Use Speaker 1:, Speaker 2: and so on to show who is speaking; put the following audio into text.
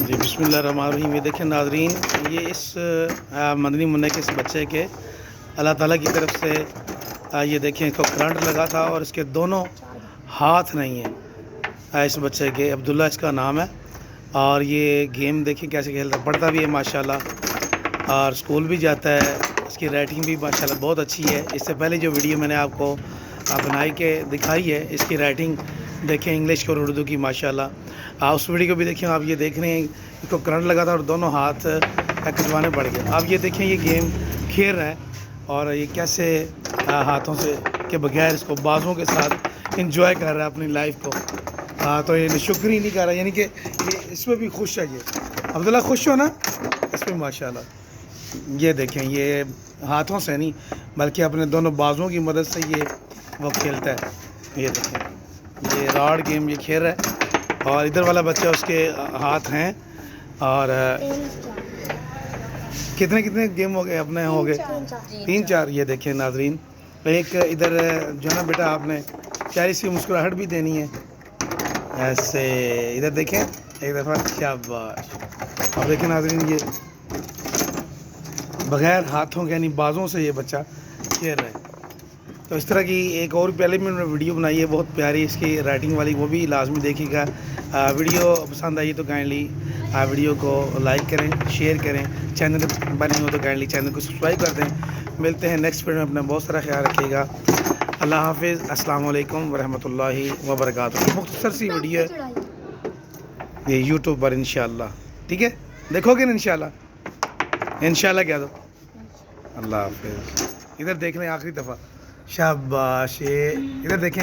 Speaker 1: جی بسم اللہ الرحمن الرحیم. یہ دیکھیں ناظرین، یہ اس مدنی منع کے اس بچے کے اللہ تعالیٰ کی طرف سے یہ دیکھیں اس کو کرنٹ لگا تھا اور اس کے دونوں ہاتھ نہیں ہیں اس بچے کے. عبداللہ اس کا نام ہے اور یہ گیم دیکھیں کیسے کھیلتا ہے. پڑھتا بھی ہے ماشاءاللہ اور اسکول بھی جاتا ہے. اس کی رائٹنگ بھی ماشاءاللہ بہت اچھی ہے. اس سے پہلے جو ویڈیو میں نے آپ کو بنائی کے دکھائی ہے، اس کی رائٹنگ دیکھیں انگلش اور اردو کی ماشاءاللہ. اس ویڈیو کو بھی دیکھیں. آپ یہ دیکھ رہے ہیں اس کو کرنٹ لگا تھا اور دونوں ہاتھ کٹوانے پڑ گئے. آپ یہ دیکھیں یہ گیم کھیل رہا ہے اور یہ کیسے ہاتھوں سے کے بغیر اس کو بازوں کے ساتھ انجوائے کر رہا ہے اپنی لائف کو. تو یہ شکر ہی نہیں کر رہا، یعنی کہ یہ اس میں بھی خوش ہے. یہ عبداللہ خوش ہو نا اس میں ماشاءاللہ. یہ دیکھیں یہ ہاتھوں سے نہیں بلکہ اپنے دونوں بازوں کی مدد سے یہ وہ کھیلتا ہے. یہ دیکھیں یہ راڈ گیم یہ کھیل رہا ہے اور ادھر والا بچہ اس کے ہاتھ ہیں. اور کتنے گیم ہو گئے اپنے ہو گئے 3-4. یہ دیکھیں ناظرین، ایک ادھر جو ہے نا بیٹا آپ نے پیاری سی مسکراہٹ بھی دینی ہے ایسے. ادھر دیکھیں ایک دفعہ. شاباش. اب دیکھیں ناظرین یہ بغیر ہاتھوں کے یعنی بازوں سے یہ بچہ کھیل رہا ہے. تو اس طرح کی ایک اور پہلے میں نے ویڈیو بنائی ہے بہت پیاری اس کی رائٹنگ والی، وہ بھی لازمی دیکھیے گا. ویڈیو پسند آئی تو کائنڈلی ویڈیو کو لائک کریں، شیئر کریں. چینل پر نہیں ہو تو کائنڈلی چینل کو سبسکرائب کر دیں. ملتے ہیں نیکسٹ ویڈیو میں. اپنا بہت سارا خیال رکھیے گا. اللہ حافظ. السلام علیکم ورحمۃ اللہ وبرکاتہ. مختصر سی ویڈیو ہے یہ یوٹیوب پر انشاءاللہ. ٹھیک ہے دیکھو گے نا انشاءاللہ. انشاءاللہ کہہ دو. اللہ حافظ. ادھر دیکھ لیں آخری دفعہ. شاباش. ادھر دیکھیں.